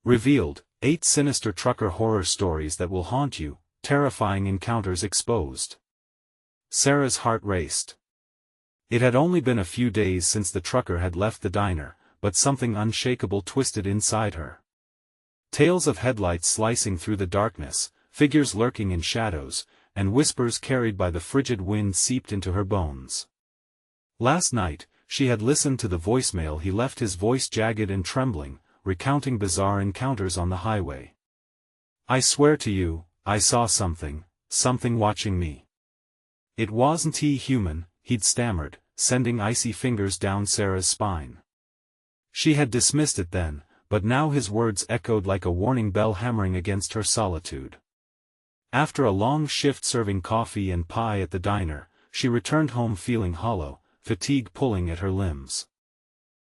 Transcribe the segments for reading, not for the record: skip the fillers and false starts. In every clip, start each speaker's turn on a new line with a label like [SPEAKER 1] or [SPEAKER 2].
[SPEAKER 1] Revealed, 8 sinister trucker horror stories that will haunt you, terrifying encounters exposed. Sarah's heart raced. It had only been a few days since the trucker had left the diner, but something unshakable twisted inside her. Tales of headlights slicing through the darkness, figures lurking in shadows, and whispers carried by the frigid wind seeped into her bones. Last night, she had listened to the voicemail he left, his voice jagged and trembling, recounting bizarre encounters on the highway. "I swear to you, I saw something watching me." It wasn't human, he'd stammered, sending icy fingers down Sarah's spine. She had dismissed it then, but now his words echoed like a warning bell hammering against her solitude. After a long shift serving coffee and pie at the diner, she returned home feeling hollow, fatigue pulling at her limbs.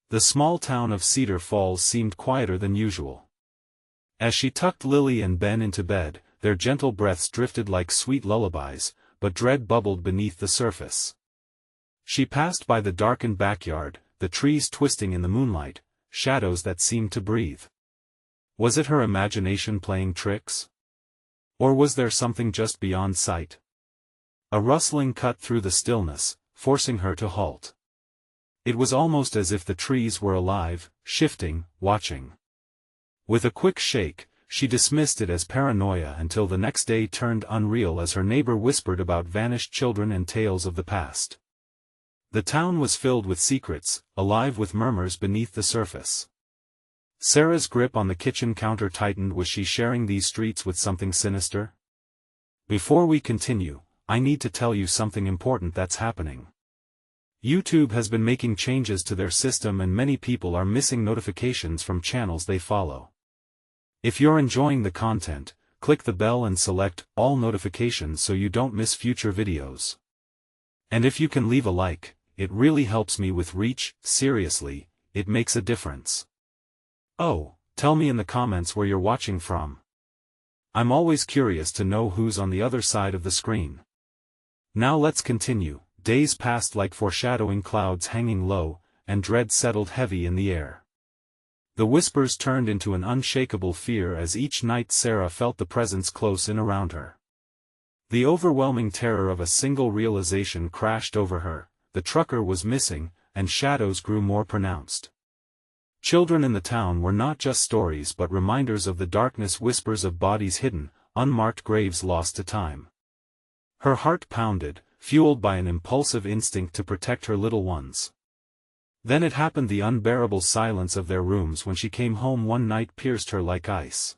[SPEAKER 1] The small town of Cedar Falls seemed quieter than usual. As she tucked Lily and Ben into bed, their gentle breaths drifted like sweet lullabies, but dread bubbled beneath the surface. She passed by the darkened backyard, the trees twisting in the moonlight, shadows that seemed to breathe. Was it her imagination playing tricks? Or was there something just beyond sight? A rustling cut through the stillness, forcing her to halt. It was almost as if the trees were alive, shifting, watching. With a quick shake, she dismissed it as paranoia until the next day turned unreal as her neighbor whispered about vanished children and tales of the past. The town was filled with secrets, alive with murmurs beneath the surface. Sarah's grip on the kitchen counter tightened. Was she sharing these streets with something sinister? Before we continue, I need to tell you something important that's happening. YouTube has been making changes to their system and many people are missing notifications from channels they follow. If you're enjoying the content, click the bell and select all notifications so you don't miss future videos. And if you can leave a like, it really helps me with reach. Seriously, it makes a difference. Oh, tell me in the comments where you're watching from. I'm always curious to know who's on the other side of the screen. Now let's continue. Days passed like foreshadowing, clouds hanging low, and dread settled heavy in the air. The whispers turned into an unshakable fear as each night Sarah felt the presence close in around her. The overwhelming terror of a single realization crashed over her: the trucker was missing, and shadows grew more pronounced. Children in the town were not just stories but reminders of the darkness, whispers of bodies hidden, unmarked graves lost to time. Her heart pounded, fueled by an impulsive instinct to protect her little ones. Then it happened. The unbearable silence of their rooms when she came home one night pierced her like ice.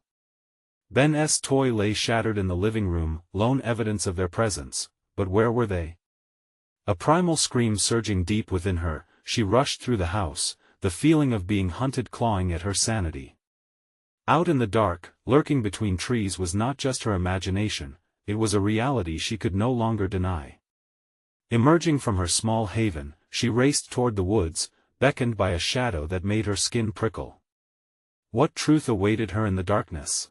[SPEAKER 1] Ben's toy lay shattered in the living room, lone evidence of their presence, but where were they? A primal scream surging deep within her, she rushed through the house, the feeling of being hunted clawing at her sanity. Out in the dark, lurking between trees was not just her imagination, it was a reality she could no longer deny. Emerging from her small haven, she raced toward the woods, beckoned by a shadow that made her skin prickle. What truth awaited her in the darkness?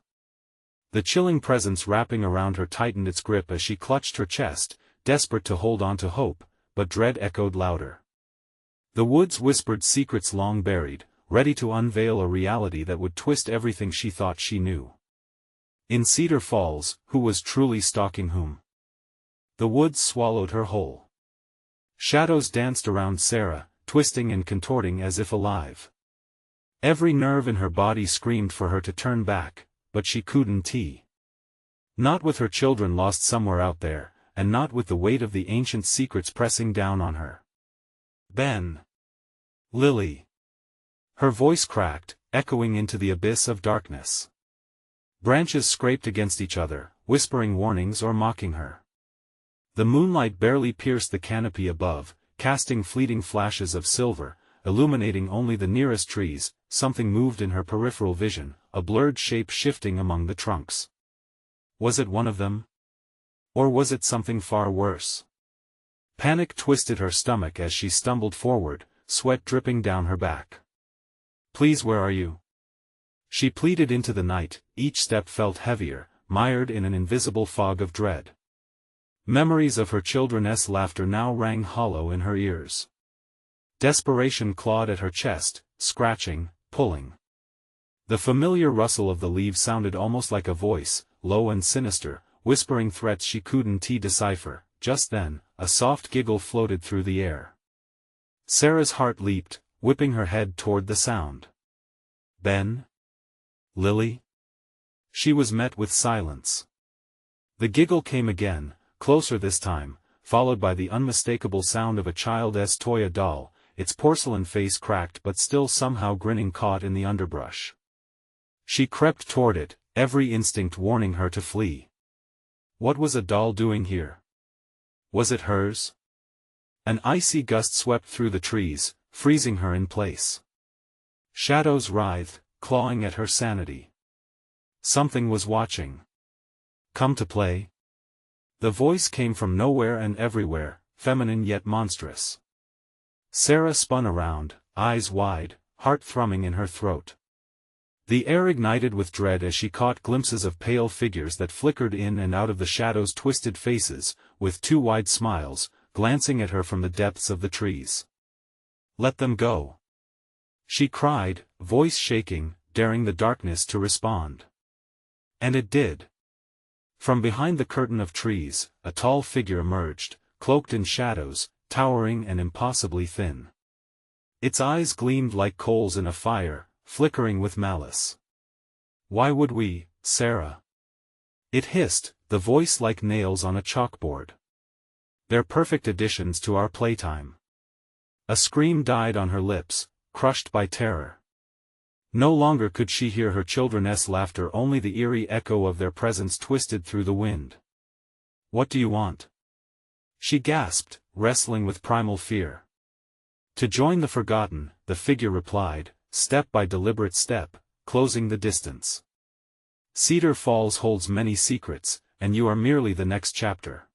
[SPEAKER 1] The chilling presence wrapping around her tightened its grip as she clutched her chest, desperate to hold on to hope, but dread echoed louder. The woods whispered secrets long buried, ready to unveil a reality that would twist everything she thought she knew. In Cedar Falls, who was truly stalking whom? The woods swallowed her whole. Shadows danced around Sarah, twisting and contorting as if alive. Every nerve in her body screamed for her to turn back, but she couldn't. Not with her children lost somewhere out there, and not with the weight of the ancient secrets pressing down on her. Ben. Lily. Her voice cracked, echoing into the abyss of darkness. Branches scraped against each other, whispering warnings or mocking her. The moonlight barely pierced the canopy above, casting fleeting flashes of silver, illuminating only the nearest trees. Something moved in her peripheral vision, a blurred shape shifting among the trunks. Was it one of them? Or was it something far worse? Panic twisted her stomach as she stumbled forward, sweat dripping down her back. "Please, where are you?" She pleaded into the night. Each step felt heavier, mired in an invisible fog of dread. Memories of her children's laughter now rang hollow in her ears. Desperation clawed at her chest, scratching, pulling. The familiar rustle of the leaves sounded almost like a voice, low and sinister, whispering threats she couldn't decipher. Just then, a soft giggle floated through the air. Sarah's heart leaped, whipping her head toward the sound. Ben? Lily? She was met with silence. The giggle came again, closer this time, followed by the unmistakable sound of a child's toy doll, its porcelain face cracked but still somehow grinning caught in the underbrush. She crept toward it, every instinct warning her to flee. What was a doll doing here? Was it hers? An icy gust swept through the trees, freezing her in place. Shadows writhed, clawing at her sanity. Something was watching. Come to play? The voice came from nowhere and everywhere, feminine yet monstrous. Sarah spun around, eyes wide, heart thrumming in her throat. The air ignited with dread as she caught glimpses of pale figures that flickered in and out of the shadows' twisted faces, with two wide smiles, glancing at her from the depths of the trees. Let them go! She cried, voice shaking, daring the darkness to respond. And it did. From behind the curtain of trees, a tall figure emerged, cloaked in shadows, towering and impossibly thin. Its eyes gleamed like coals in a fire, flickering with malice. Why would we, Sarah? It hissed, the voice like nails on a chalkboard. They're perfect additions to our playtime. A scream died on her lips, crushed by terror. No longer could she hear her children's laughter, only the eerie echo of their presence twisted through the wind. What do you want? She gasped, wrestling with primal fear. To join the forgotten, the figure replied, step by deliberate step, closing the distance. Cedar Falls holds many secrets, and you are merely the next chapter.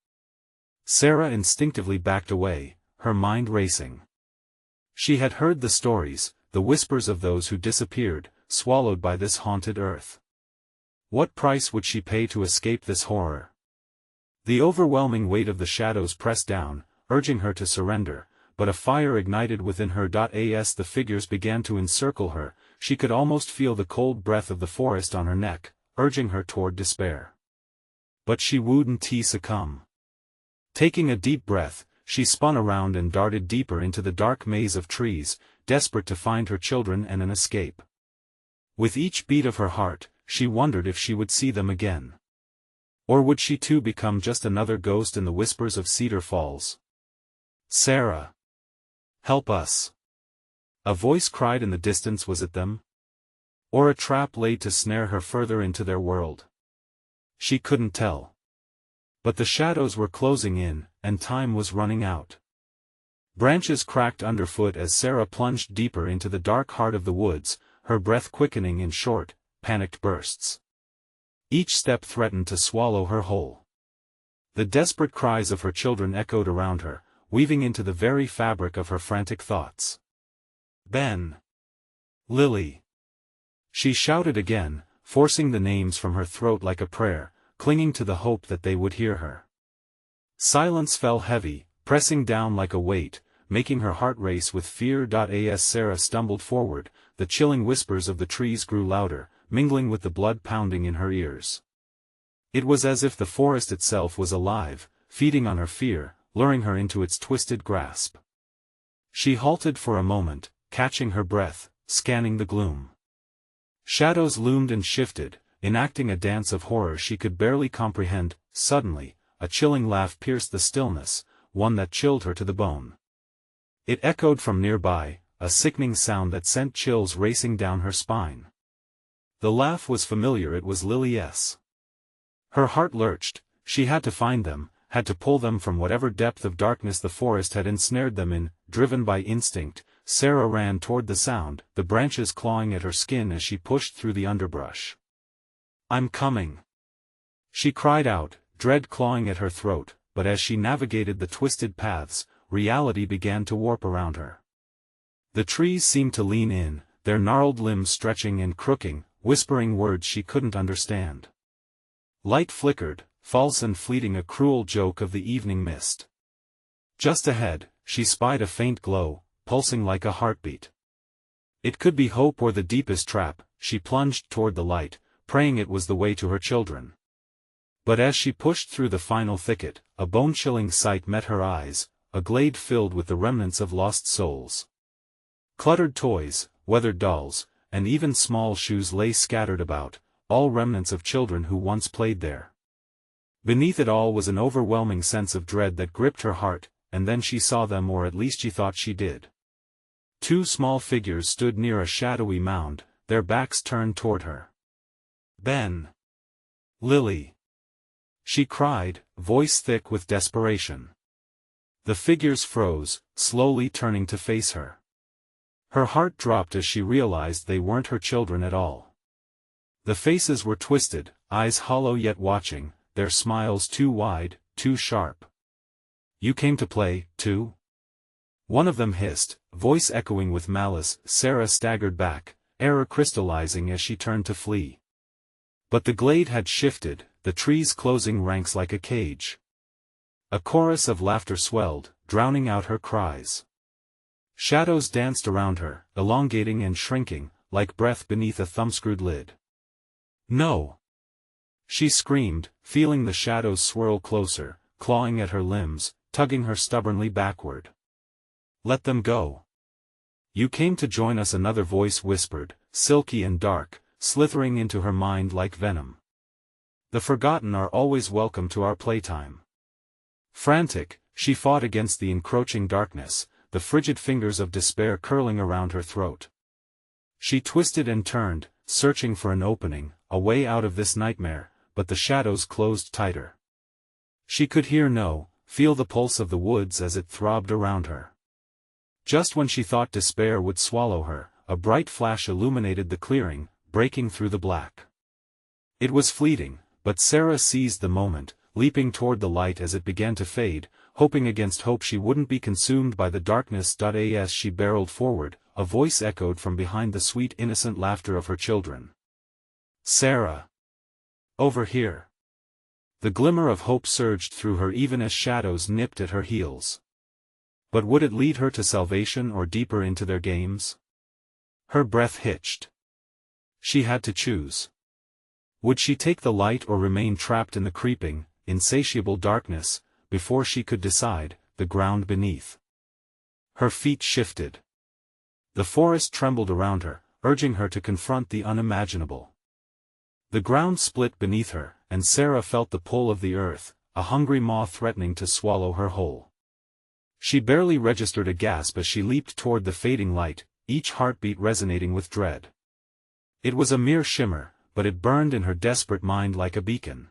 [SPEAKER 1] Sarah instinctively backed away, her mind racing. She had heard the stories, the whispers of those who disappeared, swallowed by this haunted earth. What price would she pay to escape this horror? The overwhelming weight of the shadows pressed down, urging her to surrender, but a fire ignited within her. As the figures began to encircle her, she could almost feel the cold breath of the forest on her neck, urging her toward despair. But she wouldn't succumb. Taking a deep breath, she spun around and darted deeper into the dark maze of trees, desperate to find her children and an escape. With each beat of her heart, she wondered if she would see them again. Or would she too become just another ghost in the whispers of Cedar Falls? Sarah! Help us! A voice cried in the distance. Was it them? Or a trap laid to snare her further into their world? She couldn't tell. But the shadows were closing in, and time was running out. Branches cracked underfoot as Sarah plunged deeper into the dark heart of the woods, her breath quickening in short, panicked bursts. Each step threatened to swallow her whole. The desperate cries of her children echoed around her, weaving into the very fabric of her frantic thoughts. Ben! Lily! She shouted again, forcing the names from her throat like a prayer, clinging to the hope that they would hear her. Silence fell heavy, pressing down like a weight, making her heart race with fear. As Sarah stumbled forward, the chilling whispers of the trees grew louder, mingling with the blood pounding in her ears. It was as if the forest itself was alive, feeding on her fear, luring her into its twisted grasp. She halted for a moment, catching her breath, scanning the gloom. Shadows loomed and shifted, enacting a dance of horror she could barely comprehend. Suddenly, a chilling laugh pierced the stillness, one that chilled her to the bone. It echoed from nearby, a sickening sound that sent chills racing down her spine. The laugh was familiar. It was Lily's. Her heart lurched. She had to find them, had to pull them from whatever depth of darkness the forest had ensnared them in. Driven by instinct, Sarah ran toward the sound, the branches clawing at her skin as she pushed through the underbrush. I'm coming! She cried out, dread clawing at her throat, but as she navigated the twisted paths, reality began to warp around her. The trees seemed to lean in, their gnarled limbs stretching and crooking, whispering words she couldn't understand. Light flickered, false and fleeting, a cruel joke of the evening mist. Just ahead, she spied a faint glow, pulsing like a heartbeat. It could be hope or the deepest trap, she plunged toward the light, praying it was the way to her children. But as she pushed through the final thicket, a bone-chilling sight met her eyes, a glade filled with the remnants of lost souls. Cluttered toys, weathered dolls, and even small shoes lay scattered about, all remnants of children who once played there. Beneath it all was an overwhelming sense of dread that gripped her heart, and then she saw them, or at least she thought she did. Two small figures stood near a shadowy mound, their backs turned toward her. "Ben! Lily!" she cried, voice thick with desperation. The figures froze, slowly turning to face her. Her heart dropped as she realized they weren't her children at all. The faces were twisted, eyes hollow yet watching, their smiles too wide, too sharp. "You came to play, too?" one of them hissed, voice echoing with malice. Sarah staggered back, error crystallizing as she turned to flee. But the glade had shifted, the trees closing ranks like a cage. A chorus of laughter swelled, drowning out her cries. Shadows danced around her, elongating and shrinking, like breath beneath a thumbscrewed lid. "No!" she screamed, feeling the shadows swirl closer, clawing at her limbs, tugging her stubbornly backward. "Let them go." "You came to join us," another voice whispered, silky and dark, slithering into her mind like venom. "The forgotten are always welcome to our playtime." Frantic, she fought against the encroaching darkness, the frigid fingers of despair curling around her throat. She twisted and turned, searching for an opening, a way out of this nightmare, but the shadows closed tighter. She could feel the pulse of the woods as it throbbed around her. Just when she thought despair would swallow her, a bright flash illuminated the clearing, breaking through the black. It was fleeting, but Sarah seized the moment, leaping toward the light as it began to fade, hoping against hope she wouldn't be consumed by the darkness. As she barreled forward, a voice echoed from behind the sweet innocent laughter of her children. "Sarah! Over here!" The glimmer of hope surged through her even as shadows nipped at her heels. But would it lead her to salvation or deeper into their games? Her breath hitched. She had to choose. Would she take the light or remain trapped in the creeping, insatiable darkness? Before she could decide, the ground beneath her feet shifted. The forest trembled around her, urging her to confront the unimaginable. The ground split beneath her, and Sarah felt the pull of the earth, a hungry maw threatening to swallow her whole. She barely registered a gasp as she leaped toward the fading light, each heartbeat resonating with dread. It was a mere shimmer, but it burned in her desperate mind like a beacon.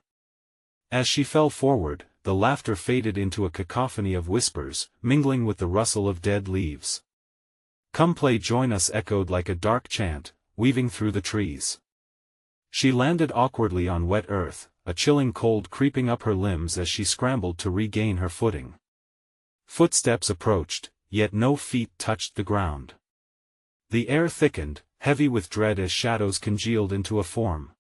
[SPEAKER 1] As she fell forward, the laughter faded into a cacophony of whispers, mingling with the rustle of dead leaves. "Come play, join us," echoed like a dark chant, weaving through the trees. She landed awkwardly on wet earth, a chilling cold creeping up her limbs as she scrambled to regain her footing. Footsteps approached, yet no feet touched the ground. The air thickened, heavy with dread as shadows congealed into a form.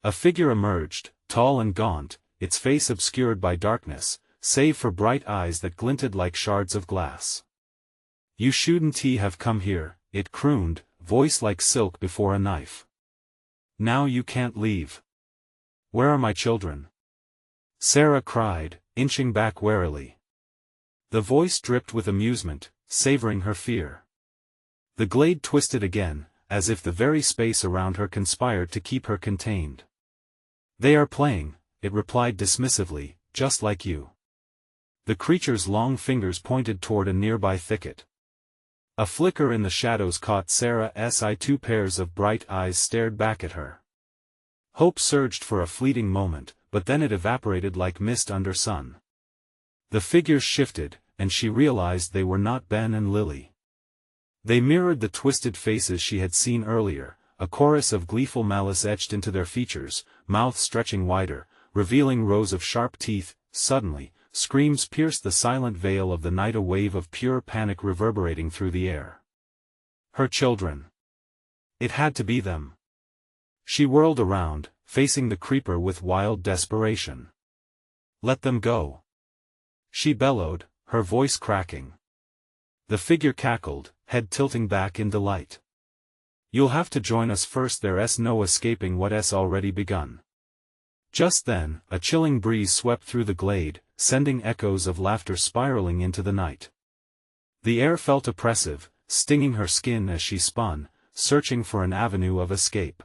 [SPEAKER 1] A figure emerged, tall and gaunt, its face obscured by darkness, save for bright eyes that glinted like shards of glass. "You shouldn't have come here," it crooned, voice like silk before a knife. "Now you can't leave." "Where are my children?" Sarah cried, inching back warily. The voice dripped with amusement, savoring her fear. The glade twisted again, as if the very space around her conspired to keep her contained. "They are playing," it replied dismissively, "just like you." The creature's long fingers pointed toward a nearby thicket. A flicker in the shadows caught Sarah's eye. Two pairs of bright eyes stared back at her. Hope surged for a fleeting moment, but then it evaporated like mist under sun. The figures shifted, and she realized they were not Ben and Lily. They mirrored the twisted faces she had seen earlier, a chorus of gleeful malice etched into their features, mouths stretching wider, revealing rows of sharp teeth. Suddenly, screams pierced the silent veil of the night, a wave of pure panic reverberating through the air. Her children. It had to be them. She whirled around, facing the creeper with wild desperation. "Let them go!" she bellowed, her voice cracking. The figure cackled, head tilting back in delight. You'll have to join us first, there's no escaping what's already begun. Just then, a chilling breeze swept through the glade, sending echoes of laughter spiraling into the night. The air felt oppressive, stinging her skin as she spun, searching for an avenue of escape.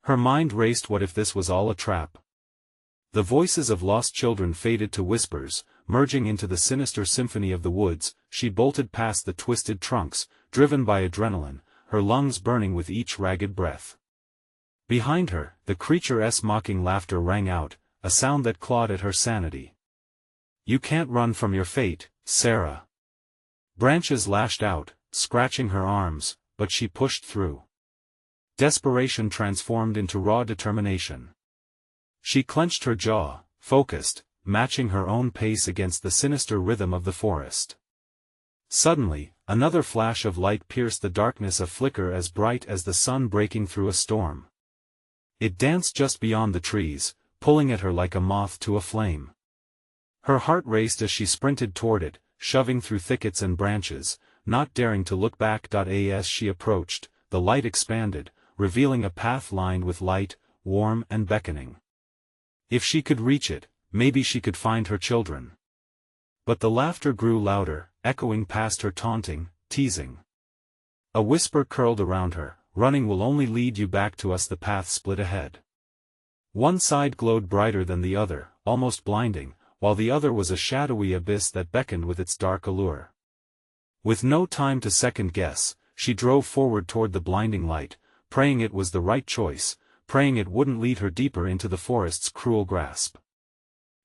[SPEAKER 1] Her mind raced. What if this was all a trap? The voices of lost children faded to whispers, merging into the sinister symphony of the woods. She bolted past the twisted trunks, driven by adrenaline, her lungs burning with each ragged breath. Behind her, the creature's mocking laughter rang out, a sound that clawed at her sanity. You can't run from your fate, Sarah. Branches lashed out, scratching her arms, but she pushed through. Desperation transformed into raw determination. She clenched her jaw, focused, matching her own pace against the sinister rhythm of the forest. Suddenly, another flash of light pierced the darkness, a flicker as bright as the sun breaking through a storm. It danced just beyond the trees, pulling at her like a moth to a flame. Her heart raced as she sprinted toward it, shoving through thickets and branches, not daring to look back. As she approached, the light expanded, revealing a path lined with light, warm and beckoning. If she could reach it, maybe she could find her children. But the laughter grew louder, echoing past her, taunting, teasing. A whisper curled around her, running will only lead you back to us. The path split ahead. One side glowed brighter than the other, almost blinding, while the other was a shadowy abyss that beckoned with its dark allure. With no time to second guess, she drove forward toward the blinding light, praying it was the right choice, praying it wouldn't lead her deeper into the forest's cruel grasp.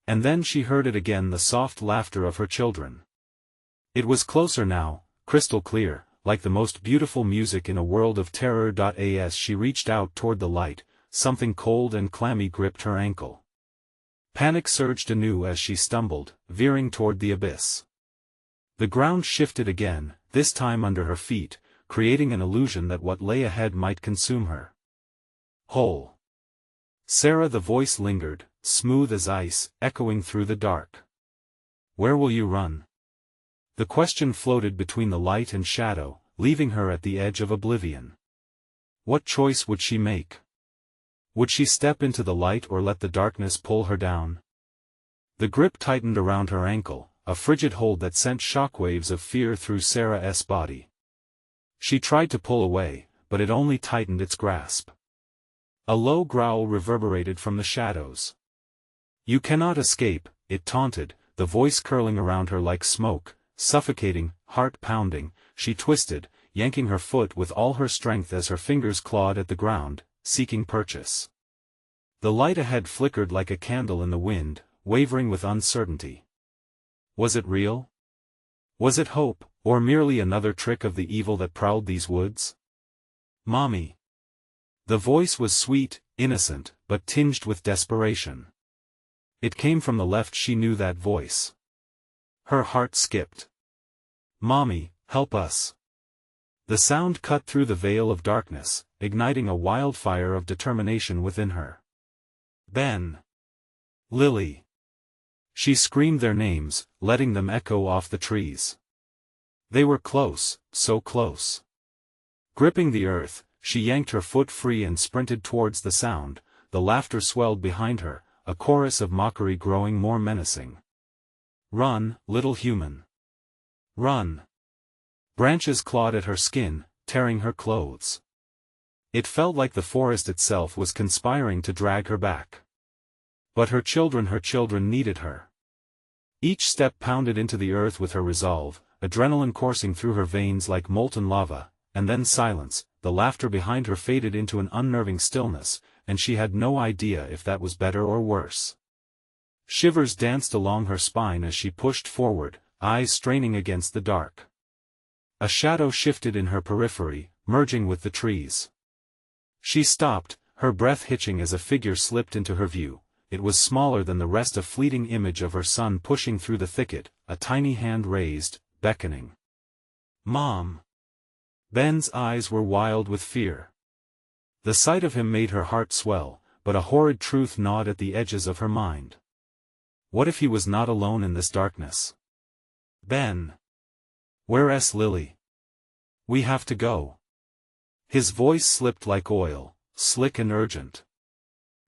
[SPEAKER 1] And then she heard it again, the soft laughter of her children. It was closer now, crystal clear, like the most beautiful music in a world of terror. As she reached out toward the light, something cold and clammy gripped her ankle. Panic surged anew as she stumbled, veering toward the abyss. The ground shifted again, this time under her feet, creating an illusion that what lay ahead might consume her. Whole. Sarah, the voice lingered, smooth as ice, echoing through the dark. Where will you run? The question floated between the light and shadow, leaving her at the edge of oblivion. What choice would she make? Would she step into the light or let the darkness pull her down? The grip tightened around her ankle, a frigid hold that sent shockwaves of fear through Sarah's body. She tried to pull away, but it only tightened its grasp. A low growl reverberated from the shadows. You cannot escape, it taunted, the voice curling around her like smoke, suffocating, heart pounding. She twisted, yanking her foot with all her strength as her fingers clawed at the ground, seeking purchase. The light ahead flickered like a candle in the wind, wavering with uncertainty. Was it real? Was it hope, or merely another trick of the evil that prowled these woods? Mommy. The voice was sweet, innocent, but tinged with desperation. It came from the left. She knew that voice. Her heart skipped. Mommy, help us. The sound cut through the veil of darkness, igniting a wildfire of determination within her. Ben. Lily. She screamed their names, letting them echo off the trees. They were close, so close. Gripping the earth, she yanked her foot free and sprinted towards the sound. The laughter swelled behind her, a chorus of mockery growing more menacing. Run, little human. Run. Branches clawed at her skin, tearing her clothes. It felt like the forest itself was conspiring to drag her back. But her children needed her. Each step pounded into the earth with her resolve, adrenaline coursing through her veins like molten lava, and then silence. The laughter behind her faded into an unnerving stillness, and she had no idea if that was better or worse. Shivers danced along her spine as she pushed forward, eyes straining against the dark. A shadow shifted in her periphery, merging with the trees. She stopped, her breath hitching as a figure slipped into her view. It was smaller than the rest, a fleeting image of her son pushing through the thicket, a tiny hand raised, beckoning. Mom! Ben's eyes were wild with fear. The sight of him made her heart swell, but a horrid truth gnawed at the edges of her mind. What if he was not alone in this darkness? Ben! Where's Lily? We have to go. His voice slipped like oil, slick and urgent.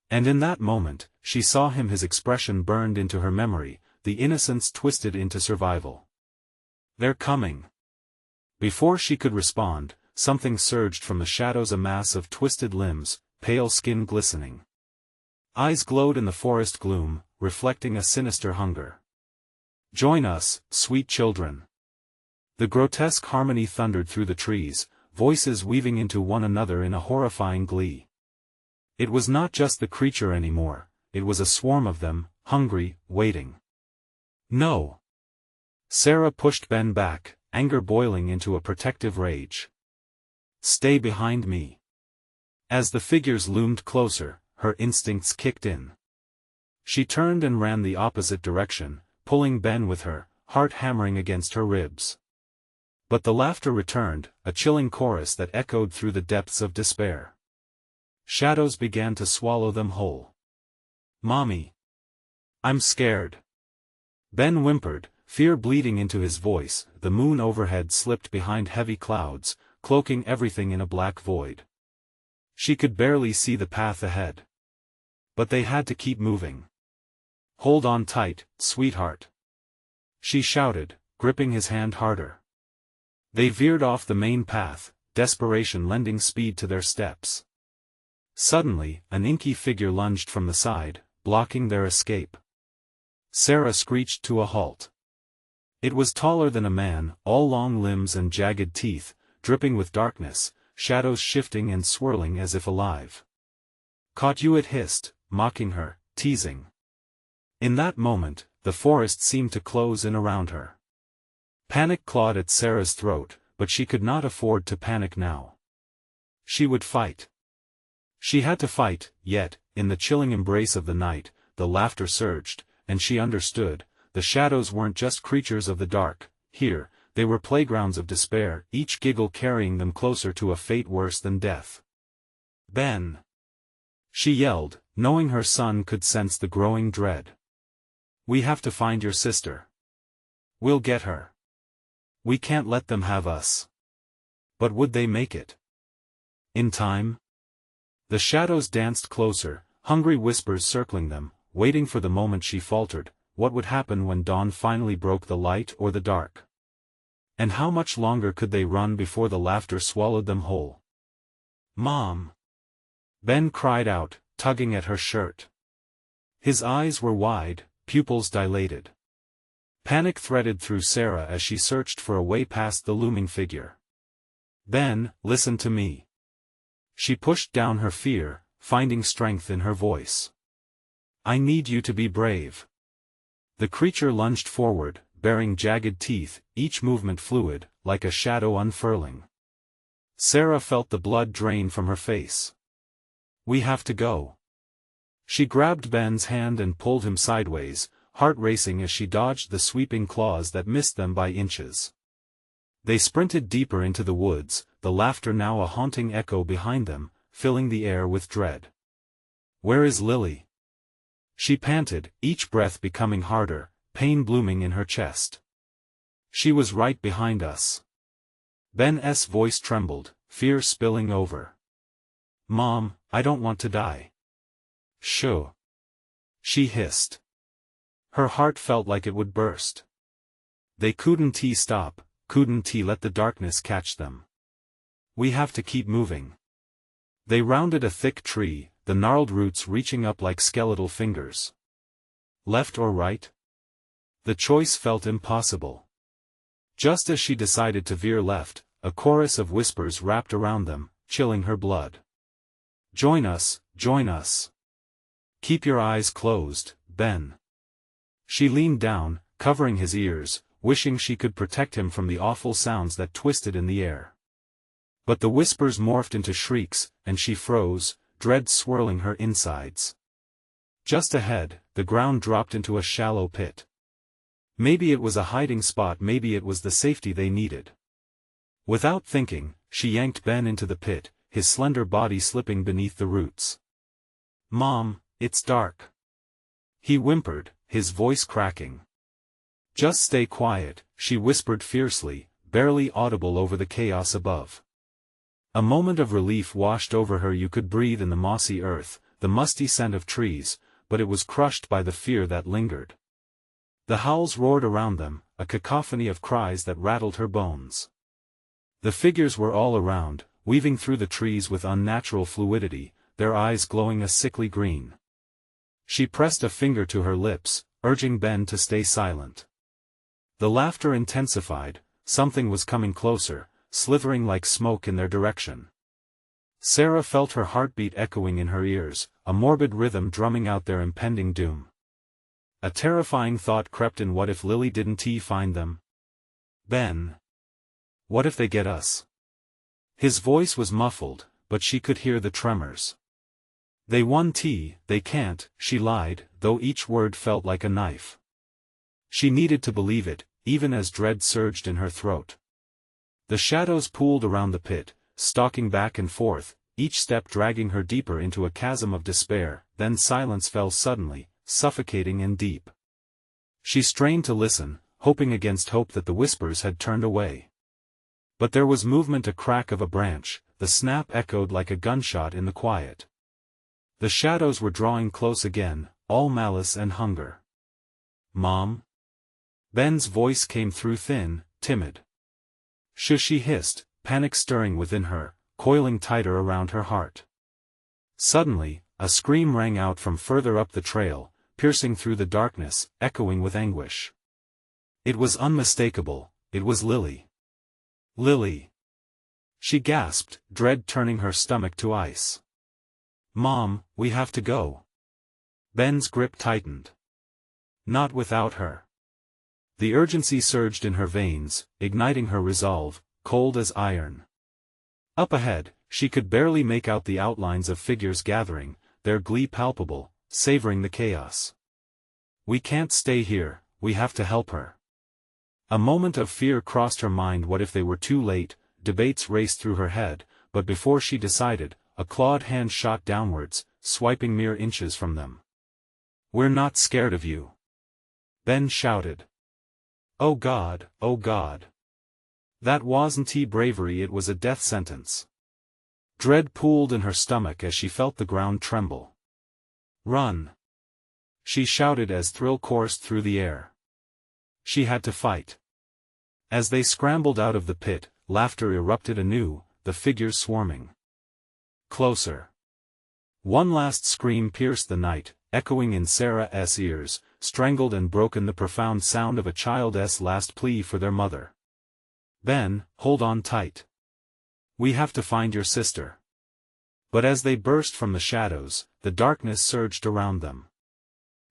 [SPEAKER 1] And in that moment, she saw him. His expression burned into her memory, the innocence twisted into survival. "They're coming." Before she could respond, something surged from the shadows, a mass of twisted limbs, pale skin glistening. Eyes glowed in the forest gloom, reflecting a sinister hunger. "Join us, sweet children." The grotesque harmony thundered through the trees, voices weaving into one another in a horrifying glee. It was not just the creature anymore, it was a swarm of them, hungry, waiting. "No!" Sarah pushed Ben back, anger boiling into a protective rage. "Stay behind me." As the figures loomed closer, her instincts kicked in. She turned and ran the opposite direction, pulling Ben with her, heart hammering against her ribs. But the laughter returned, a chilling chorus that echoed through the depths of despair. Shadows began to swallow them whole. "Mommy. I'm scared." Ben whimpered, fear bleeding into his voice. The moon overhead slipped behind heavy clouds, cloaking everything in a black void. She could barely see the path ahead. But they had to keep moving. "Hold on tight, sweetheart," she shouted, gripping his hand harder. They veered off the main path, desperation lending speed to their steps. Suddenly, an inky figure lunged from the side, blocking their escape. Sarah screeched to a halt. It was taller than a man, all long limbs and jagged teeth, dripping with darkness, shadows shifting and swirling as if alive. "Caught you," it hissed, mocking her, teasing. In that moment, the forest seemed to close in around her. Panic clawed at Sarah's throat, but she could not afford to panic now. She would fight. She had to fight, yet, in the chilling embrace of the night, the laughter surged, and she understood, the shadows weren't just creatures of the dark, here, they were playgrounds of despair, each giggle carrying them closer to a fate worse than death. "Ben!" she yelled, knowing her son could sense the growing dread. "We have to find your sister. We'll get her. We can't let them have us." But would they make it? In time? The shadows danced closer, hungry whispers circling them, waiting for the moment. She faltered, what would happen when dawn finally broke the light or the dark? And how much longer could they run before the laughter swallowed them whole? "Mom!" Ben cried out, tugging at her shirt. His eyes were wide, pupils dilated. Panic threaded through Sarah as she searched for a way past the looming figure. "Ben, listen to me." She pushed down her fear, finding strength in her voice. "I need you to be brave." The creature lunged forward, bearing jagged teeth, each movement fluid, like a shadow unfurling. Sarah felt the blood drain from her face. "We have to go." She grabbed Ben's hand and pulled him sideways, heart racing as she dodged the sweeping claws that missed them by inches. They sprinted deeper into the woods, the laughter now a haunting echo behind them, filling the air with dread. "Where is Lily?" she panted, each breath becoming harder, pain blooming in her chest. "She was right behind us." Ben's voice trembled, fear spilling over. "Mom, I don't want to die." "Shoo!" she hissed. Her heart felt like it would burst. They couldn't stop, couldn't let the darkness catch them. "We have to keep moving." They rounded a thick tree, the gnarled roots reaching up like skeletal fingers. Left or right? The choice felt impossible. Just as she decided to veer left, a chorus of whispers wrapped around them, chilling her blood. "Join us, join us. Keep your eyes closed, Ben." She leaned down, covering his ears, wishing she could protect him from the awful sounds that twisted in the air. But the whispers morphed into shrieks, and she froze, dread swirling her insides. Just ahead, the ground dropped into a shallow pit. Maybe it was a hiding spot, maybe it was the safety they needed. Without thinking, she yanked Ben into the pit, his slender body slipping beneath the roots. "Mom, it's dark." He whimpered, his voice cracking. "Just stay quiet," she whispered fiercely, barely audible over the chaos above. A moment of relief washed over her. You could breathe in the mossy earth, the musty scent of trees, but it was crushed by the fear that lingered. The howls roared around them, a cacophony of cries that rattled her bones. The figures were all around, weaving through the trees with unnatural fluidity, their eyes glowing a sickly green. She pressed a finger to her lips, urging Ben to stay silent. The laughter intensified, something was coming closer, slithering like smoke in their direction. Sarah felt her heartbeat echoing in her ears, a morbid rhythm drumming out their impending doom. A terrifying thought crept in. What if Lily didn't find them? Ben. What if they get us? His voice was muffled, but she could hear the tremors. They won't, they can't, she lied, though each word felt like a knife. She needed to believe it, even as dread surged in her throat. The shadows pooled around the pit, stalking back and forth, each step dragging her deeper into a chasm of despair. Then silence fell suddenly, suffocating and deep. She strained to listen, hoping against hope that the whispers had turned away. But there was movement, a crack of a branch, the snap echoed like a gunshot in the quiet. The shadows were drawing close again, all malice and hunger. Mom? Ben's voice came through, thin, timid. Shush, she hissed, panic stirring within her, coiling tighter around her heart. Suddenly, a scream rang out from further up the trail, piercing through the darkness, echoing with anguish. It was unmistakable, it was Lily. Lily! She gasped, dread turning her stomach to ice. Mom, we have to go. Ben's grip tightened. Not without her. The urgency surged in her veins, igniting her resolve, cold as iron. Up ahead, she could barely make out the outlines of figures gathering, their glee palpable, savoring the chaos. We can't stay here, we have to help her. A moment of fear crossed her mind. What if they were too late? Debates raced through her head, but before she decided, a clawed hand shot downwards, swiping mere inches from them. We're not scared of you. Ben shouted. Oh God, oh God. That wasn't bravery, it was a death sentence. Dread pooled in her stomach as she felt the ground tremble. Run! She shouted as thrill coursed through the air. She had to fight. As they scrambled out of the pit, laughter erupted anew, the figures swarming. Closer. One last scream pierced the night, echoing in Sarah's ears, strangled and broken, the profound sound of a child's last plea for their mother. Ben, hold on tight. We have to find your sister. But as they burst from the shadows, the darkness surged around them.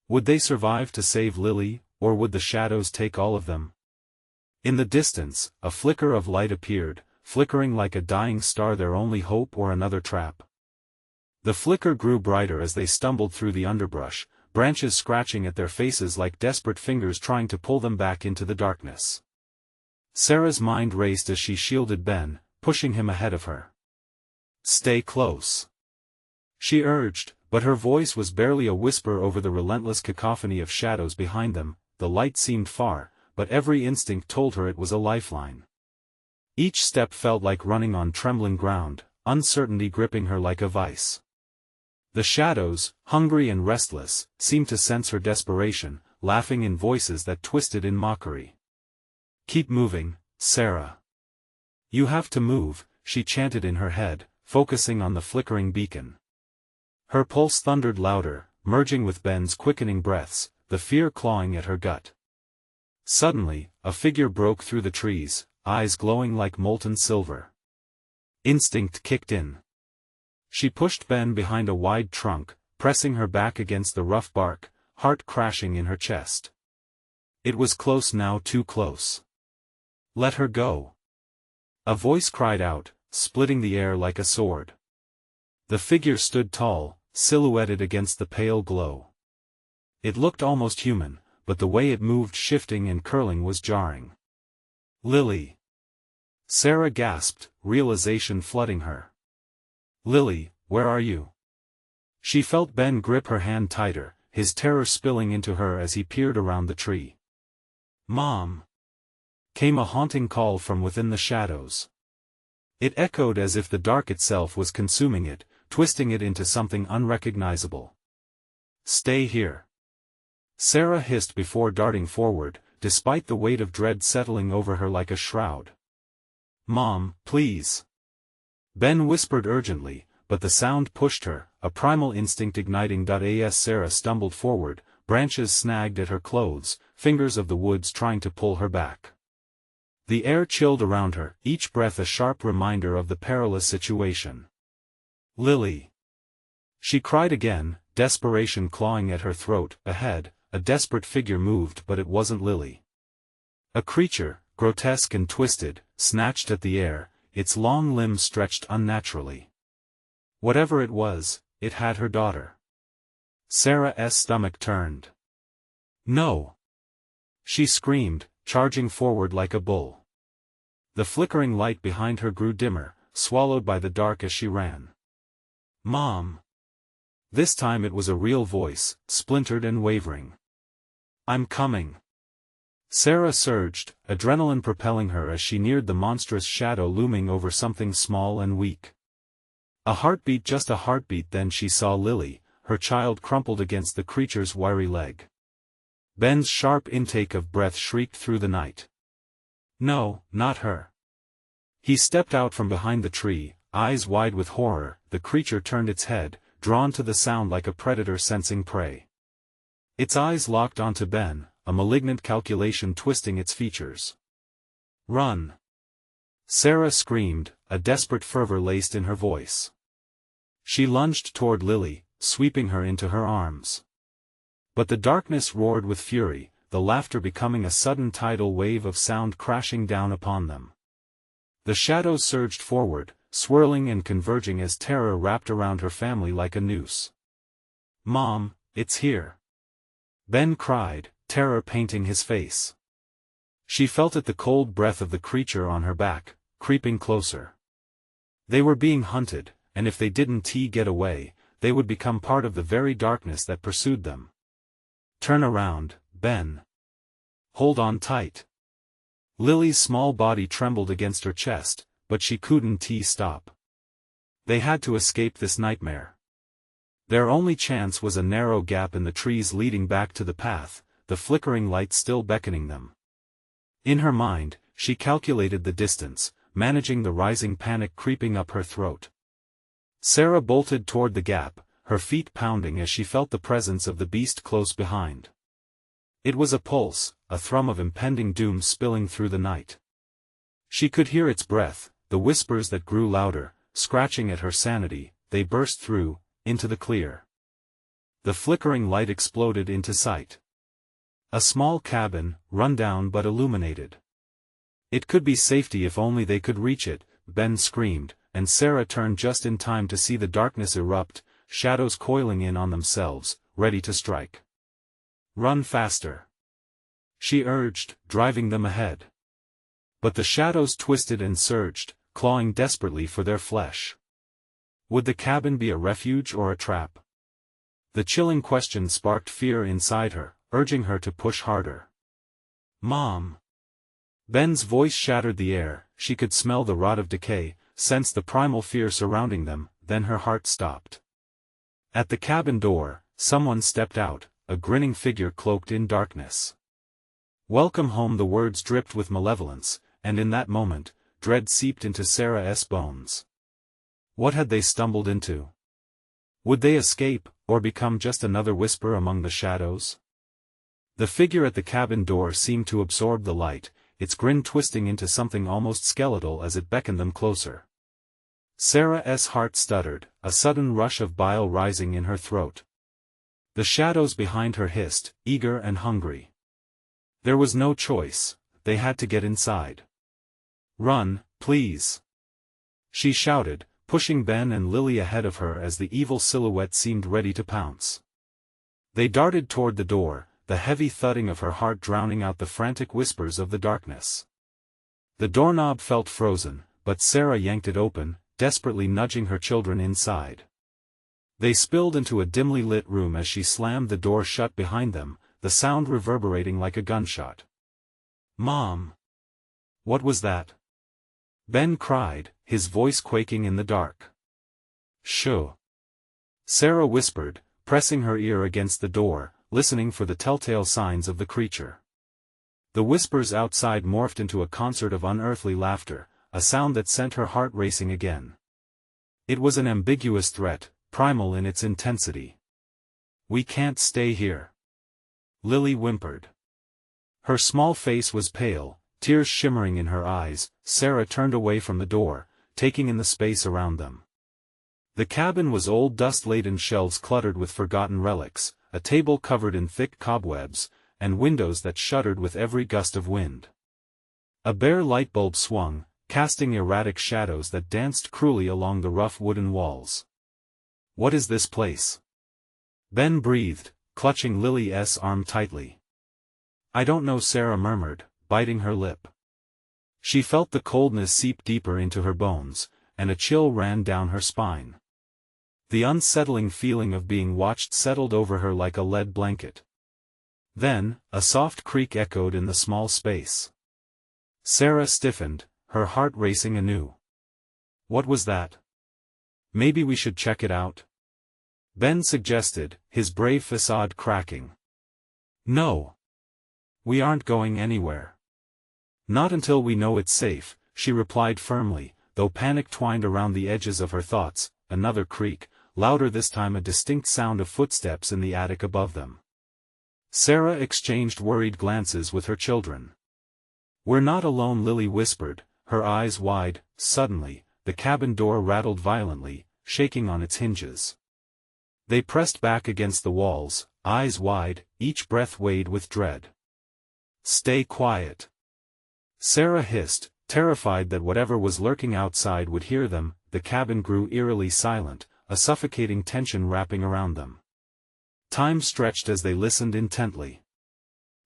[SPEAKER 1] Would they survive to save Lily, or would the shadows take all of them? In the distance, a flicker of light appeared, flickering like a dying star, their only hope, or another trap. The flicker grew brighter as they stumbled through the underbrush, branches scratching at their faces like desperate fingers trying to pull them back into the darkness. Sarah's mind raced as she shielded Ben, pushing him ahead of her. Stay close, she urged, but her voice was barely a whisper over the relentless cacophony of shadows behind them. The light seemed far, but every instinct told her it was a lifeline. Each step felt like running on trembling ground, uncertainty gripping her like a vice. The shadows, hungry and restless, seemed to sense her desperation, laughing in voices that twisted in mockery. Keep moving, Sarah. You have to move, she chanted in her head, focusing on the flickering beacon. Her pulse thundered louder, merging with Ben's quickening breaths, the fear clawing at her gut. Suddenly, a figure broke through the trees, eyes glowing like molten silver. Instinct kicked in. She pushed Ben behind a wide trunk, pressing her back against the rough bark, heart crashing in her chest. It was close now, too close. Let her go. A voice cried out, splitting the air like a sword. The figure stood tall, silhouetted against the pale glow. It looked almost human, but the way it moved, shifting and curling, was jarring. Lily. Sarah gasped, realization flooding her. Lily, where are you? She felt Ben grip her hand tighter, his terror spilling into her as he peered around the tree. Mom! Came a haunting call from within the shadows. It echoed as if the dark itself was consuming it, twisting it into something unrecognizable. "Stay here," Sarah hissed before darting forward, despite the weight of dread settling over her like a shroud. "Mom, please," Ben whispered urgently, but the sound pushed her, a primal instinct igniting. As Sarah stumbled forward, branches snagged at her clothes, fingers of the woods trying to pull her back. The air chilled around her, each breath a sharp reminder of the perilous situation. "Lily!" She cried again, desperation clawing at her throat. Ahead, a desperate figure moved, but it wasn't Lily. A creature, grotesque and twisted, snatched at the air, its long limbs stretched unnaturally. Whatever it was, it had her daughter. Sarah's stomach turned. "No!" she screamed, charging forward like a bull. The flickering light behind her grew dimmer, swallowed by the dark as she ran. "Mom!" This time it was a real voice, splintered and wavering. "I'm coming." Sarah surged, adrenaline propelling her as she neared the monstrous shadow looming over something small and weak. A heartbeat, just a heartbeat, then she saw Lily, her child crumpled against the creature's wiry leg. Ben's sharp intake of breath shrieked through the night. "No, not her." He stepped out from behind the tree, eyes wide with horror. The creature turned its head, drawn to the sound like a predator sensing prey. Its eyes locked onto Ben, a malignant calculation twisting its features. "Run!" Sarah screamed, a desperate fervor laced in her voice. She lunged toward Lily, sweeping her into her arms. But the darkness roared with fury, the laughter becoming a sudden tidal wave of sound crashing down upon them. The shadows surged forward, swirling and converging as terror wrapped around her family like a noose. "Mom, it's here!" Ben cried, terror painting his face. She felt it, the cold breath of the creature on her back, creeping closer. They were being hunted, and if they didn't get away, they would become part of the very darkness that pursued them. "Turn around, Ben. Hold on tight." Lily's small body trembled against her chest, but she couldn't stop. They had to escape this nightmare. Their only chance was a narrow gap in the trees leading back to the path, the flickering light still beckoning them. In her mind, she calculated the distance, managing the rising panic creeping up her throat. Sarah bolted toward the gap, her feet pounding as she felt the presence of the beast close behind. It was a pulse, a thrum of impending doom spilling through the night. She could hear its breath, the whispers that grew louder, scratching at her sanity. They burst through, into the clear. The flickering light exploded into sight. A small cabin, run down but illuminated. It could be safety if only they could reach it, Ben screamed, and Sarah turned just in time to see the darkness erupt, shadows coiling in on themselves, ready to strike. "Run faster," she urged, driving them ahead. But the shadows twisted and surged, clawing desperately for their flesh. Would the cabin be a refuge or a trap? The chilling question sparked fear inside her, urging her to push harder. "Mom!" Ben's voice shattered the air. She could smell the rot of decay, sensed the primal fear surrounding them, then her heart stopped. At the cabin door, someone stepped out, a grinning figure cloaked in darkness. "Welcome home," the words dripped with malevolence, and in that moment, dread seeped into Sarah's bones. What had they stumbled into? Would they escape, or become just another whisper among the shadows? The figure at the cabin door seemed to absorb the light, its grin twisting into something almost skeletal as it beckoned them closer. Sarah's heart stuttered, a sudden rush of bile rising in her throat. The shadows behind her hissed, eager and hungry. There was no choice, they had to get inside. "Run, please!" she shouted, pushing Ben and Lily ahead of her as the evil silhouette seemed ready to pounce. They darted toward the door, the heavy thudding of her heart drowning out the frantic whispers of the darkness. The doorknob felt frozen, but Sarah yanked it open, desperately nudging her children inside. They spilled into a dimly lit room as she slammed the door shut behind them, the sound reverberating like a gunshot. "Mom! What was that?" Ben cried, his voice quaking in the dark. "Shoo!" Sarah whispered, pressing her ear against the door, listening for the telltale signs of the creature. The whispers outside morphed into a concert of unearthly laughter, a sound that sent her heart racing again. It was an ambiguous threat, primal in its intensity. "We can't stay here," Lily whimpered. Her small face was pale, tears shimmering in her eyes. Sarah turned away from the door, taking in the space around them. The cabin was old, dust-laden shelves cluttered with forgotten relics, a table covered in thick cobwebs, and windows that shuddered with every gust of wind. A bare light bulb swung, casting erratic shadows that danced cruelly along the rough wooden walls. "What is this place?" Ben breathed, clutching Lily's arm tightly. "I don't know," Sarah murmured, biting her lip. She felt the coldness seep deeper into her bones, and a chill ran down her spine. The unsettling feeling of being watched settled over her like a lead blanket. Then, a soft creak echoed in the small space. Sarah stiffened, her heart racing anew. What was that? "Maybe we should check it out?" Ben suggested, his brave facade cracking. "No. We aren't going anywhere. Not until we know it's safe," she replied firmly, though panic twined around the edges of her thoughts. Another creak, louder this time, a distinct sound of footsteps in the attic above them. Sarah exchanged worried glances with her children. "We're not alone," Lily whispered, her eyes wide. Suddenly, the cabin door rattled violently, shaking on its hinges. They pressed back against the walls, eyes wide, each breath weighed with dread. "Stay quiet," Sarah hissed, terrified that whatever was lurking outside would hear them. The cabin grew eerily silent, a suffocating tension wrapping around them. Time stretched as they listened intently.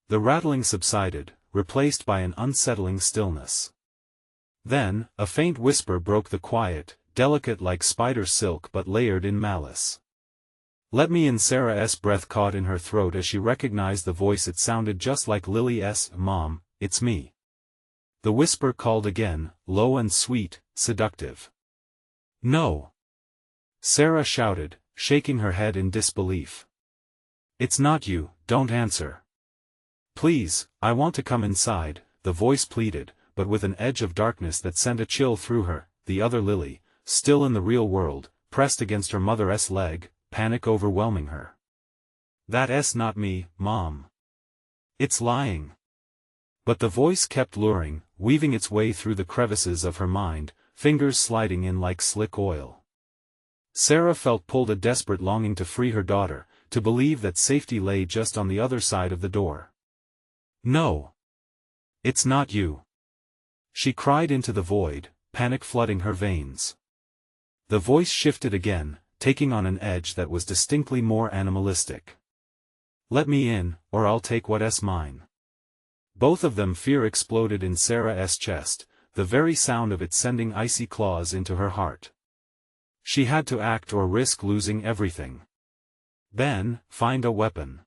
[SPEAKER 1] The rattling subsided, replaced by an unsettling stillness. Then, a faint whisper broke the quiet, delicate like spider silk but layered in malice. "Let me in." Sarah's breath caught in her throat as she recognized the voice. It sounded just like Lily's. "Mom, it's me." The whisper called again, low and sweet, seductive. "No!" Sarah shouted, shaking her head in disbelief. "It's not you, don't answer." "Please, I want to come inside," the voice pleaded, but with an edge of darkness that sent a chill through her. The other Lily, still in the real world, pressed against her mother's leg, panic overwhelming her. "That's not me, Mom. It's lying." But the voice kept luring, weaving its way through the crevices of her mind, fingers sliding in like slick oil. Sarah felt pulled, a desperate longing to free her daughter, to believe that safety lay just on the other side of the door. "No. It's not you," she cried into the void, panic flooding her veins. The voice shifted again, taking on an edge that was distinctly more animalistic. "Let me in, or I'll take what's mine." Both of them. Fear exploded in Sarah's chest, the very sound of it sending icy claws into her heart. She had to act or risk losing everything. "Ben, find a weapon,"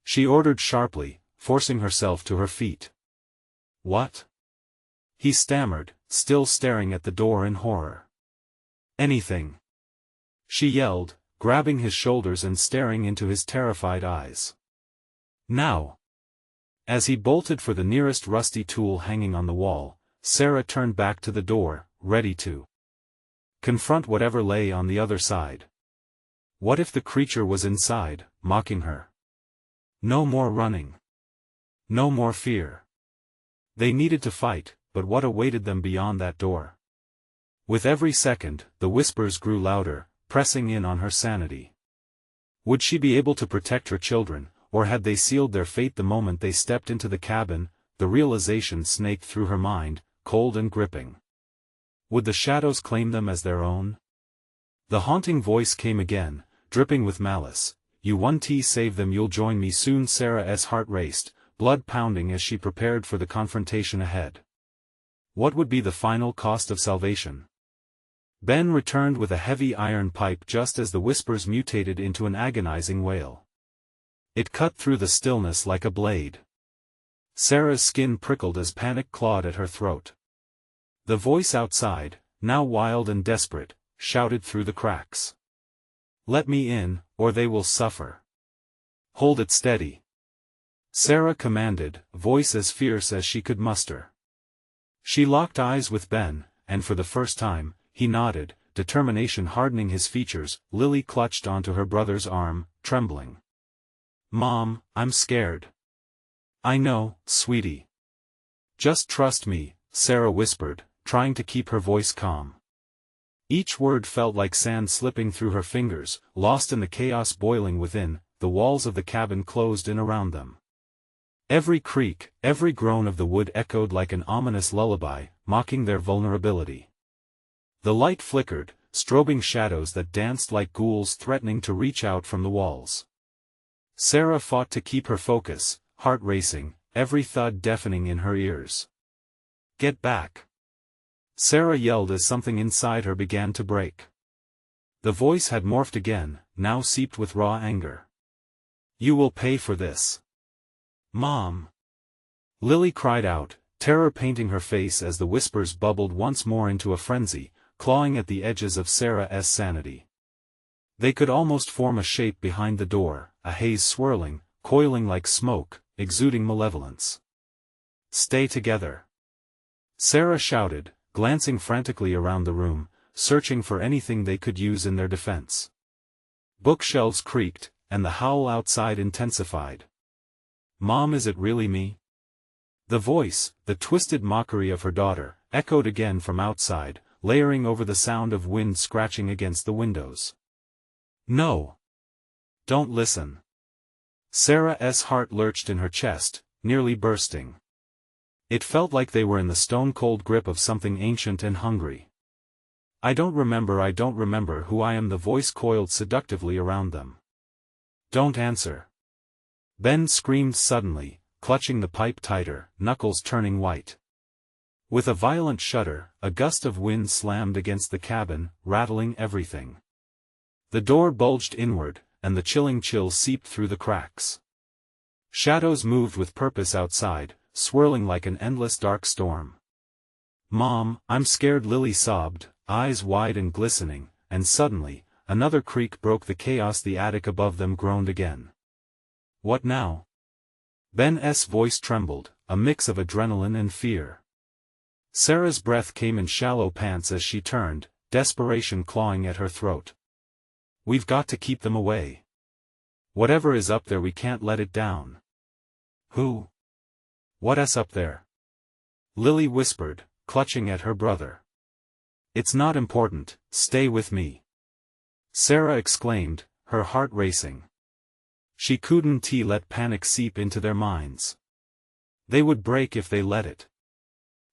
[SPEAKER 1] she ordered sharply, forcing herself to her feet. "What?" he stammered, still staring at the door in horror. "Anything," she yelled, grabbing his shoulders and staring into his terrified eyes. "Now." As he bolted for the nearest rusty tool hanging on the wall, Sarah turned back to the door, ready to confront whatever lay on the other side. What if the creature was inside, mocking her? No more running. No more fear. They needed to fight, but what awaited them beyond that door? With every second, the whispers grew louder, pressing in on her sanity. Would she be able to protect her children, or had they sealed their fate the moment they stepped into the cabin? The realization snaked through her mind, cold and gripping. Would the shadows claim them as their own? The haunting voice came again, dripping with malice. "You won't save them, you'll join me soon." Sarah's heart raced, blood pounding as she prepared for the confrontation ahead. What would be the final cost of salvation? Ben returned with a heavy iron pipe just as the whispers mutated into an agonizing wail. It cut through the stillness like a blade. Sarah's skin prickled as panic clawed at her throat. The voice outside, now wild and desperate, shouted through the cracks. "Let me in, or they will suffer." "Hold it steady," Sarah commanded, voice as fierce as she could muster. She locked eyes with Ben, and for the first time, he nodded, determination hardening his features. Lily clutched onto her brother's arm, trembling. "Mom, I'm scared." "I know, sweetie. Just trust me," Sarah whispered, trying to keep her voice calm. Each word felt like sand slipping through her fingers, lost in the chaos boiling within. The walls of the cabin closed in around them. Every creak, every groan of the wood echoed like an ominous lullaby, mocking their vulnerability. The light flickered, strobing shadows that danced like ghouls threatening to reach out from the walls. Sarah fought to keep her focus, heart racing, every thud deafening in her ears. "Get back!" Sarah yelled as something inside her began to break. The voice had morphed again, now seeped with raw anger. "You will pay for this." "Mom!" Lily cried out, terror painting her face as the whispers bubbled once more into a frenzy, clawing at the edges of Sarah's sanity. They could almost form a shape behind the door, a haze swirling, coiling like smoke, exuding malevolence. "Stay together!" Sarah shouted, glancing frantically around the room, searching for anything they could use in their defense. Bookshelves creaked, and the howl outside intensified. "Mom, is it really me?" The voice, the twisted mockery of her daughter, echoed again from outside, layering over the sound of wind scratching against the windows. "No! Don't listen!" Sarah's heart lurched in her chest, nearly bursting. It felt like they were in the stone-cold grip of something ancient and hungry. I don't remember who I am," the voice coiled seductively around them. "Don't answer." Ben screamed suddenly, clutching the pipe tighter, knuckles turning white. With a violent shudder, a gust of wind slammed against the cabin, rattling everything. The door bulged inward, and the chilling chill seeped through the cracks. Shadows moved with purpose outside, swirling like an endless dark storm. "Mom, I'm scared," Lily sobbed, eyes wide and glistening, and suddenly, another creak broke the chaos. The attic above them groaned again. "What now?" Ben's voice trembled, a mix of adrenaline and fear. Sarah's breath came in shallow pants as she turned, desperation clawing at her throat. "We've got to keep them away. Whatever is up there, we can't let it down." "Who? What's up there?" Lily whispered, clutching at her brother. "It's not important, stay with me," Sarah exclaimed, her heart racing. She couldn't let panic seep into their minds. They would break if they let it.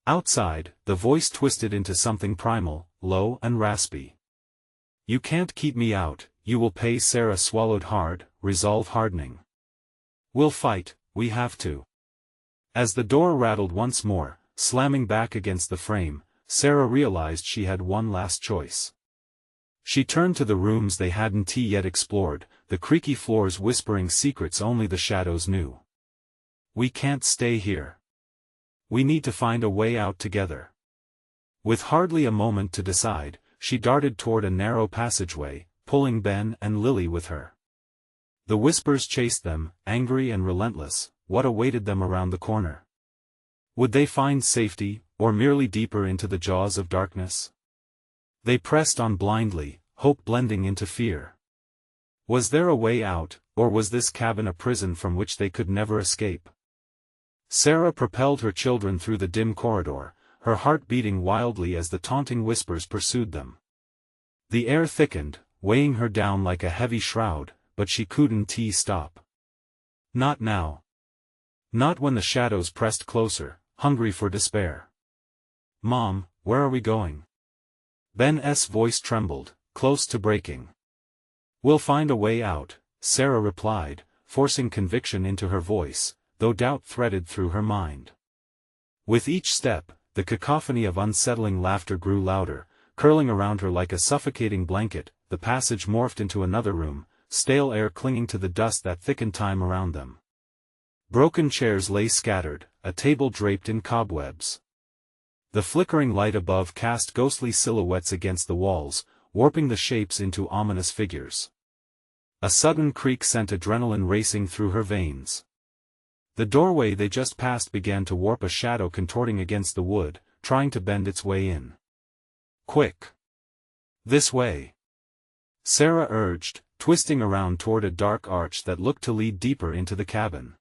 [SPEAKER 1] Outside, the voice twisted into something primal, low and raspy. "You can't keep me out, you will pay." Sarah swallowed hard, resolve hardening. "We'll fight, we have to." As the door rattled once more, slamming back against the frame, Sarah realized she had one last choice. She turned to the rooms they hadn't yet explored, the creaky floors whispering secrets only the shadows knew. "We can't stay here. We need to find a way out together." With hardly a moment to decide, she darted toward a narrow passageway, pulling Ben and Lily with her. The whispers chased them, angry and relentless. What awaited them around the corner? Would they find safety, or merely deeper into the jaws of darkness? They pressed on blindly, hope blending into fear. Was there a way out, or was this cabin a prison from which they could never escape? Sarah propelled her children through the dim corridor, her heart beating wildly as the taunting whispers pursued them. The air thickened, weighing her down like a heavy shroud, but she couldn't stop. Not now. Not when the shadows pressed closer, hungry for despair. "Mom, where are we going?" Ben's voice trembled, close to breaking. "We'll find a way out," Sarah replied, forcing conviction into her voice, though doubt threaded through her mind. With each step, the cacophony of unsettling laughter grew louder, curling around her like a suffocating blanket. The passage morphed into another room, stale air clinging to the dust that thickened time around them. Broken chairs lay scattered, a table draped in cobwebs. The flickering light above cast ghostly silhouettes against the walls, warping the shapes into ominous figures. A sudden creak sent adrenaline racing through her veins. The doorway they just passed began to warp, a shadow contorting against the wood, trying to bend its way in. "Quick! This way!" Sarah urged, twisting around toward a dark arch that looked to lead deeper into the cabin.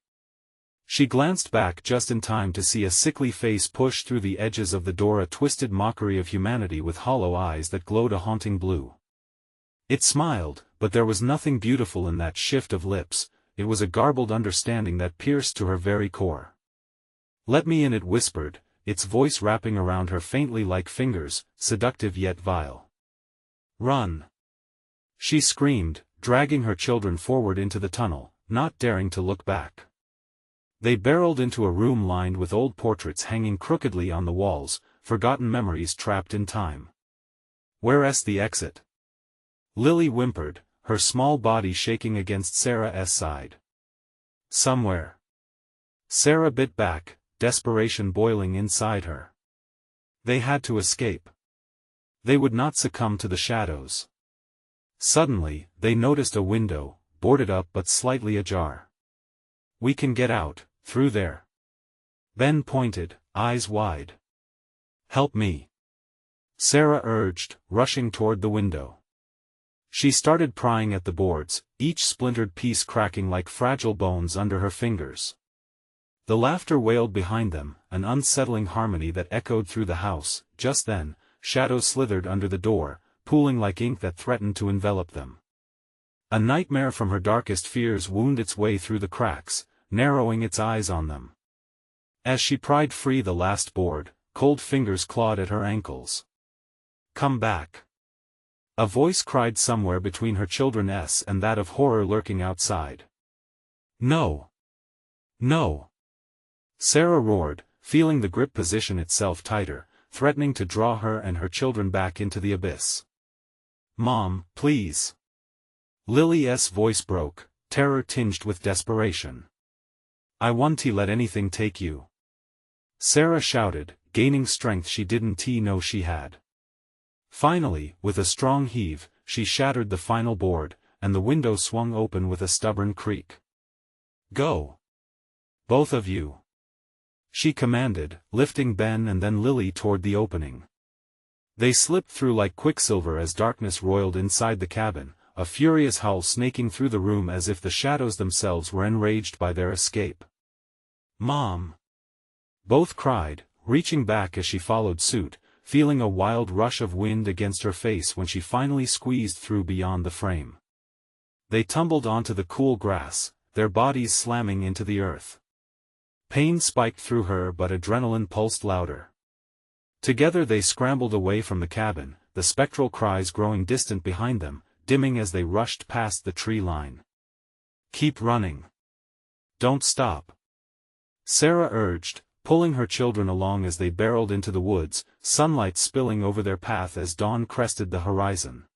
[SPEAKER 1] She glanced back just in time to see a sickly face push through the edges of the door, a twisted mockery of humanity with hollow eyes that glowed a haunting blue. It smiled, but there was nothing beautiful in that shift of lips. It was a garbled understanding that pierced to her very core. "Let me in," it whispered, its voice wrapping around her faintly like fingers, seductive yet vile. "Run!" she screamed, dragging her children forward into the tunnel, not daring to look back. They barreled into a room lined with old portraits hanging crookedly on the walls, forgotten memories trapped in time. "Where's the exit?" Lily whimpered, her small body shaking against Sarah's side. "Somewhere." Sarah bit back, desperation boiling inside her. They had to escape. They would not succumb to the shadows. Suddenly, they noticed a window, boarded up but slightly ajar. "We can get out, through there." Ben pointed, eyes wide. "Help me," Sarah urged, rushing toward the window. She started prying at the boards, each splintered piece cracking like fragile bones under her fingers. The laughter wailed behind them, an unsettling harmony that echoed through the house. Just then, shadows slithered under the door, pooling like ink that threatened to envelop them. A nightmare from her darkest fears wound its way through the cracks, narrowing its eyes on them. As she pried free the last board, cold fingers clawed at her ankles. "Come back!" a voice cried somewhere between her children's and that of horror lurking outside. "No! No!" Sarah roared, feeling the grip position itself tighter, threatening to draw her and her children back into the abyss. "Mom, please!" Lily's voice broke, terror tinged with desperation. "I won't let anything take you," Sarah shouted, gaining strength she didn't know she had. Finally, with a strong heave, she shattered the final board, and the window swung open with a stubborn creak. "Go! Both of you!" she commanded, lifting Ben and then Lily toward the opening. They slipped through like quicksilver as darkness roiled inside the cabin, a furious howl snaking through the room as if the shadows themselves were enraged by their escape. "Mom!" both cried, reaching back as she followed suit, feeling a wild rush of wind against her face when she finally squeezed through beyond the frame. They tumbled onto the cool grass, their bodies slamming into the earth. Pain spiked through her but adrenaline pulsed louder. Together they scrambled away from the cabin, the spectral cries growing distant behind them, dimming as they rushed past the tree line. "Keep running. Don't stop," Sarah urged, pulling her children along as they barreled into the woods, sunlight spilling over their path as dawn crested the horizon.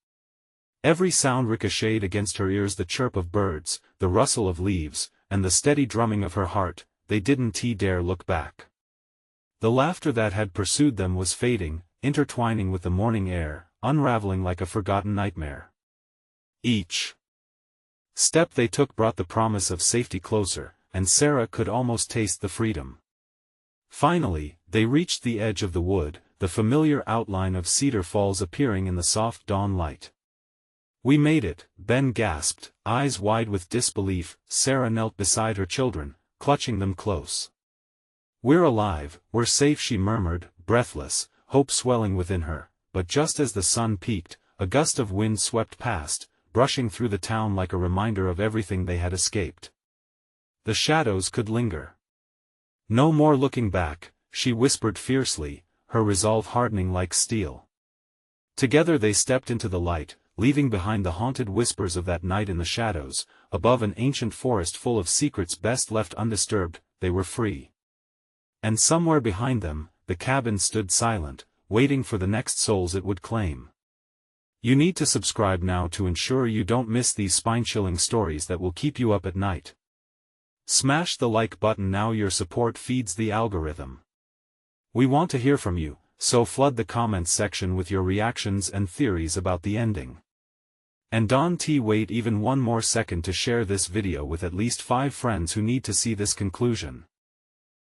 [SPEAKER 1] Every sound ricocheted against her ears, the chirp of birds, the rustle of leaves, and the steady drumming of her heart. They didn't dare look back. The laughter that had pursued them was fading, intertwining with the morning air, unraveling like a forgotten nightmare. Each step they took brought the promise of safety closer, and Sarah could almost taste the freedom. Finally, they reached the edge of the wood, the familiar outline of Cedar Falls appearing in the soft dawn light. "We made it," Ben gasped, eyes wide with disbelief. Sarah knelt beside her children, clutching them close. "We're alive, we're safe," she murmured, breathless, hope swelling within her. But just as the sun peaked, a gust of wind swept past, brushing through the town like a reminder of everything they had escaped. The shadows could linger. "No more looking back," she whispered fiercely, her resolve hardening like steel. Together they stepped into the light, leaving behind the haunted whispers of that night in the shadows. Above an ancient forest full of secrets best left undisturbed, they were free. And somewhere behind them, the cabin stood silent, waiting for the next souls it would claim. You need to subscribe now to ensure you don't miss these spine-chilling stories that will keep you up at night. Smash the like button now, your support feeds the algorithm. We want to hear from you, so flood the comments section with your reactions and theories about the ending. And don't wait even one more second to share this video with at least 5 friends who need to see this conclusion.